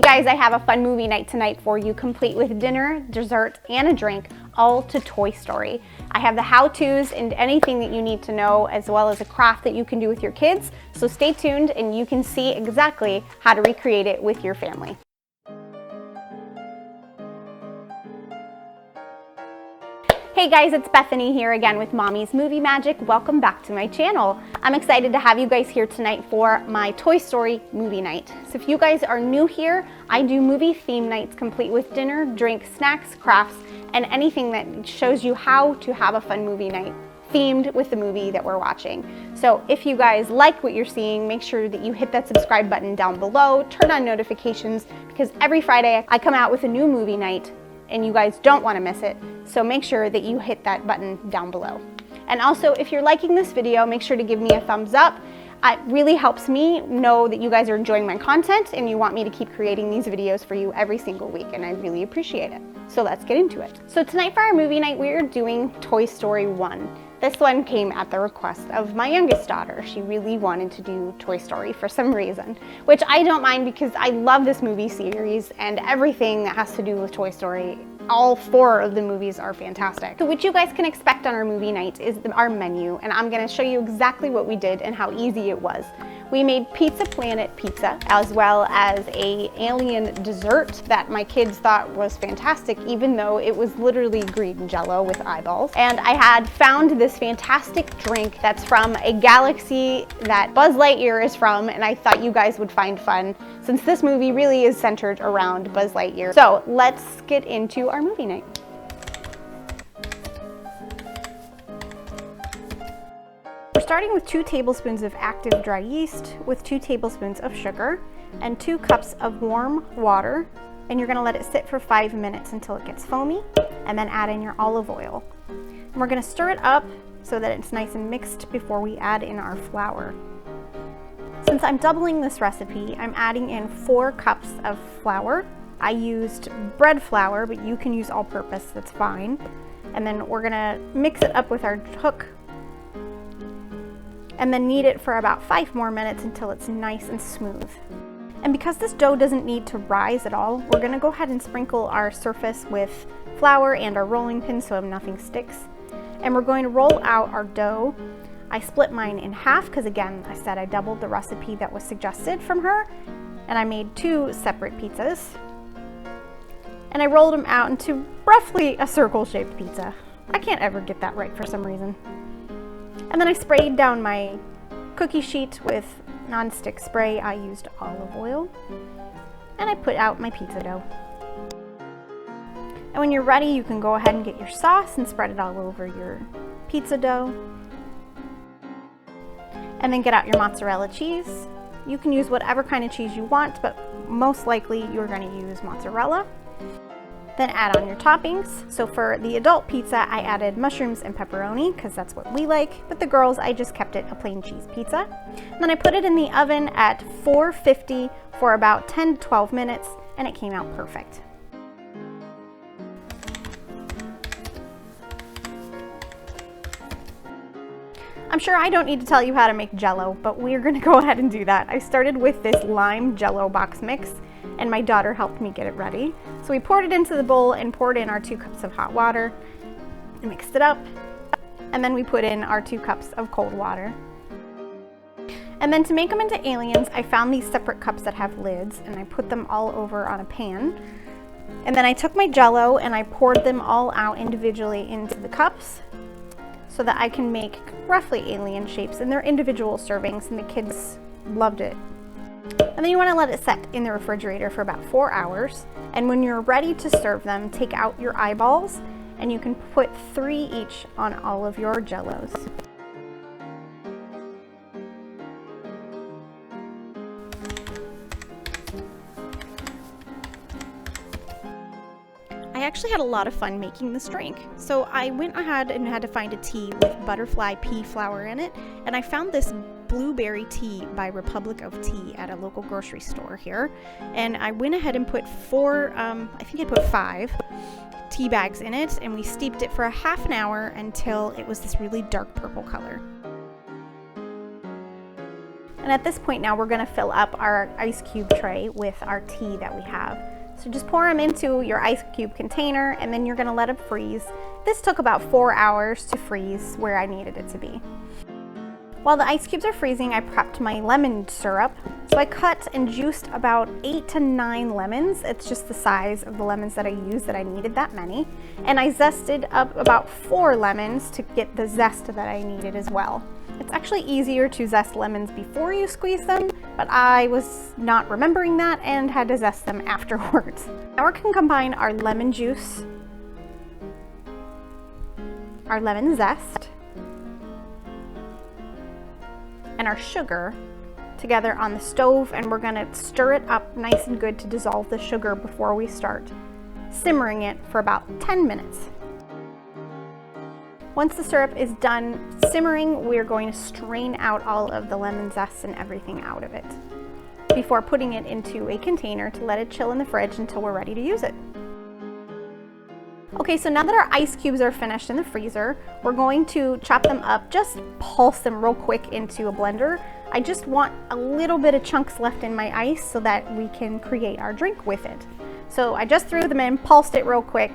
guys, I have a fun movie night tonight for you, complete with dinner, dessert, and a drink, all to Toy Story. I have the how-tos and anything that you need to know, as well as a craft that you can do with your kids. So stay tuned and you can see exactly how to recreate it with your family. Hey guys, it's Bethany here again with Mommy's Movie Magic. Welcome back to my channel. I'm excited to have you guys here tonight for my Toy Story movie night. So if you guys are new here, I do movie theme nights complete with dinner, drink, snacks, crafts, and anything that shows you how to have a fun movie night themed with the movie that we're watching. So if you guys like what you're seeing, make sure that you hit that subscribe button down below, turn on notifications, because every Friday I come out with a new movie night and you guys don't want to miss it. So make sure that you hit that button down below. And also, if you're liking this video, make sure to give me a thumbs up. It really helps me know that you guys are enjoying my content and you want me to keep creating these videos for you every single week, and I really appreciate it. So let's get into it. So tonight for our movie night, we are doing Toy Story 1. This one came at the request of my youngest daughter. She really wanted to do Toy Story for some reason, which I don't mind because I love this movie series and everything that has to do with Toy Story. All 4 of the movies are fantastic. So what you guys can expect on our movie night is our menu, and I'm gonna show you exactly what we did and how easy it was. We made Pizza Planet pizza, as well as an alien dessert that my kids thought was fantastic, even though it was literally green Jello with eyeballs. And I had found this fantastic drink that's from a galaxy that Buzz Lightyear is from, and I thought you guys would find fun, since this movie really is centered around Buzz Lightyear. So let's get into our movie night. We're starting with 2 tablespoons of active dry yeast with 2 tablespoons of sugar and 2 cups of warm water, and you're going to let it sit for 5 minutes until it gets foamy, and then add in your olive oil. And we're going to stir it up so that it's nice and mixed before we add in our flour. Since I'm doubling this recipe, I'm adding in 4 cups of flour. I used bread flour, but you can use all-purpose, that's fine. And then we're going to mix it up with our hook and then knead it for about 5 more minutes until it's nice and smooth. And because this dough doesn't need to rise at all, we're gonna go ahead and sprinkle our surface with flour and our rolling pin so nothing sticks. And we're going to roll out our dough. I split mine in half because, again, I said I doubled the recipe that was suggested from her, and I made 2 separate pizzas. And I rolled them out into roughly a circle-shaped pizza. I can't ever get that right for some reason. And then I sprayed down my cookie sheet with non-stick spray. I used olive oil, and I put out my pizza dough. And when you're ready, you can go ahead and get your sauce and spread it all over your pizza dough. And then get out your mozzarella cheese. You can use whatever kind of cheese you want, but most likely you're going to use mozzarella. Then add on your toppings. So for the adult pizza, I added mushrooms and pepperoni because that's what we like. But the girls, I just kept it a plain cheese pizza. And then I put it in the oven at 450 for about 10 to 12 minutes, and it came out perfect. I'm sure I don't need to tell you how to make Jello, but we're gonna go ahead and do that. I started with this lime Jello box mix, and my daughter helped me get it ready. So we poured it into the bowl and poured in our 2 cups of hot water and mixed it up. And then we put in our 2 cups of cold water. And then to make them into aliens, I found these separate cups that have lids, and I put them all over on a pan. And then I took my Jello and I poured them all out individually into the cups so that I can make roughly alien shapes, and they're individual servings, and the kids loved it. And then you want to let it set in the refrigerator for about 4 hours. And when you're ready to serve them, take out your eyeballs, and you can put 3 each on all of your Jellos. I actually had a lot of fun making this drink. So I went ahead and had to find a tea with butterfly pea flower in it, and I found this blueberry tea by Republic of Tea at a local grocery store here. And I went ahead and put 5 tea bags in it, and we steeped it for a half an hour until it was this really dark purple color. And at this point now, we're gonna fill up our ice cube tray with our tea that we have. So just pour them into your ice cube container, and then you're gonna let them freeze. This took about 4 hours to freeze where I needed it to be. While the ice cubes are freezing, I prepped my lemon syrup. So I cut and juiced about 8 to 9 lemons. It's just the size of the lemons that I used that I needed that many. And I zested up about 4 lemons to get the zest that I needed as well. It's actually easier to zest lemons before you squeeze them, but I was not remembering that and had to zest them afterwards. Now we're gonna combine our lemon juice, our lemon zest, and our sugar together on the stove, and we're gonna stir it up nice and good to dissolve the sugar before we start simmering it for about 10 minutes. Once the syrup is done simmering, we're going to strain out all of the lemon zest and everything out of it before putting it into a container to let it chill in the fridge until we're ready to use it. Okay, so now that our ice cubes are finished in the freezer, we're going to chop them up, just pulse them real quick into a blender. I just want a little bit of chunks left in my ice so that we can create our drink with it. So I just threw them in, pulsed it real quick,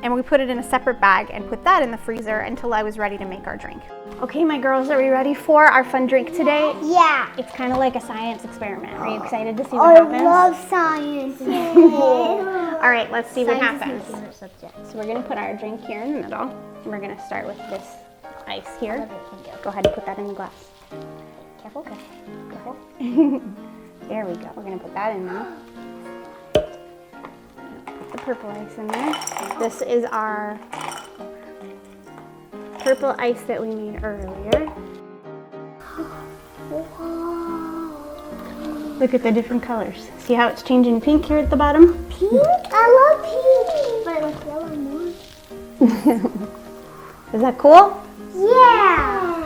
and we put it in a separate bag and put that in the freezer until I was ready to make our drink. Okay, my girls, are we ready for our fun drink today? Yeah. It's kind of like a science experiment. Are you excited to see what happens? I love science. All right, let's see what happens. Is my favorite subject. So we're gonna put our drink here in the middle, and we're gonna start with this ice here. Go ahead and put that in the glass. Careful, okay. Careful. There we go. We're gonna put that in now. Put the purple ice in there. This is our purple ice that we made earlier. Look at the different colors. See how it's changing pink here at the bottom? Pink? I love pink. But like yellow more. Is that cool? Yeah.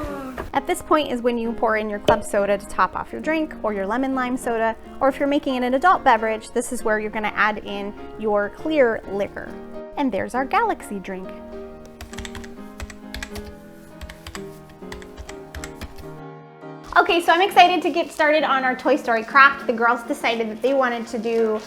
At this point is when you pour in your club soda to top off your drink, or your lemon lime soda, or if you're making it an adult beverage, this is where you're gonna add in your clear liquor. And there's our Galaxy drink. Okay, so I'm excited to get started on our Toy Story craft. The girls decided that they wanted to do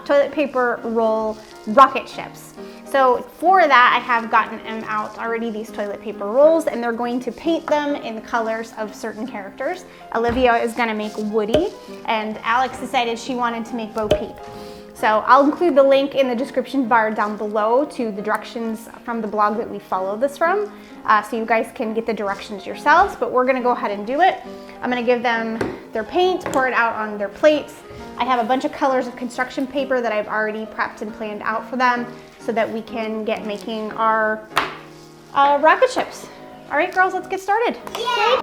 toilet paper roll rocket ships. So for that, I have gotten them out already, these toilet paper rolls, and they're going to paint them in the colors of certain characters. Olivia is gonna make Woody, and Alex decided she wanted to make Bo Peep. So I'll include the link in the description bar down below to the directions from the blog that we follow this from, so you guys can get the directions yourselves, but we're gonna go ahead and do it. I'm gonna give them their paint, pour it out on their plates. I have a bunch of colors of construction paper that I've already prepped and planned out for them so that we can get making our rocket ships. All right, girls, let's get started. Yeah.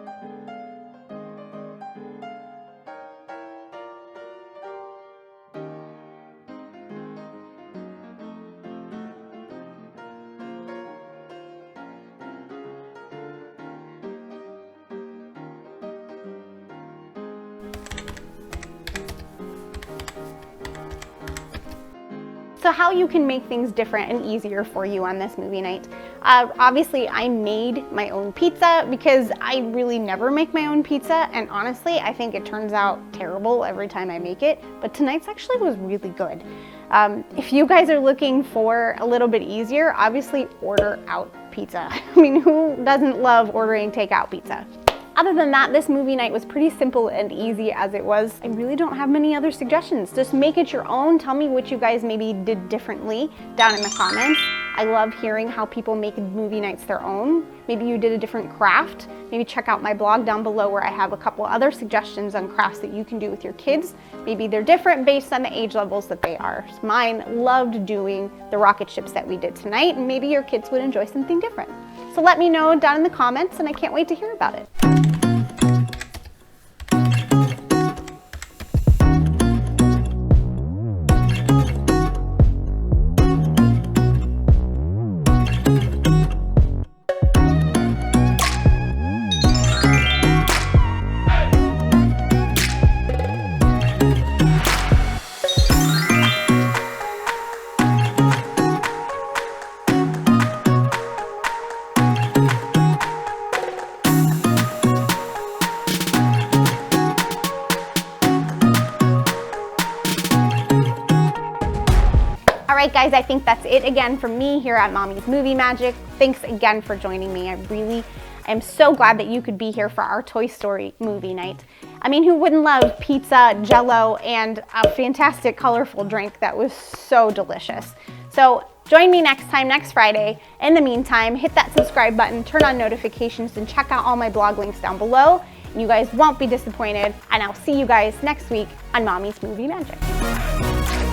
So how you can make things different and easier for you on this movie night. Obviously, I made my own pizza because I really never make my own pizza, and honestly, I think it turns out terrible every time I make it, but tonight's actually was really good. If you guys are looking for a little bit easier, obviously order out pizza. I mean, who doesn't love ordering takeout pizza? Other than that, this movie night was pretty simple and easy as it was. I really don't have many other suggestions. Just make it your own. Tell me what you guys maybe did differently down in the comments. I love hearing how people make movie nights their own. Maybe you did a different craft. Maybe check out my blog down below where I have a couple other suggestions on crafts that you can do with your kids. Maybe they're different based on the age levels that they are. Mine loved doing the rocket ships that we did tonight, and maybe your kids would enjoy something different. So let me know down in the comments, and I can't wait to hear about it. guys, I think that's it again from me here at Mommy's Movie Magic. Thanks again for joining me. I'm so glad that you could be here for our Toy Story movie night. I mean, who wouldn't love pizza, Jello, and a fantastic colorful drink that was so delicious? So join me next time, next Friday. In the meantime, hit that subscribe button, turn on notifications, and check out all my blog links down below. You guys won't be disappointed, and I'll see you guys next week on Mommy's Movie Magic.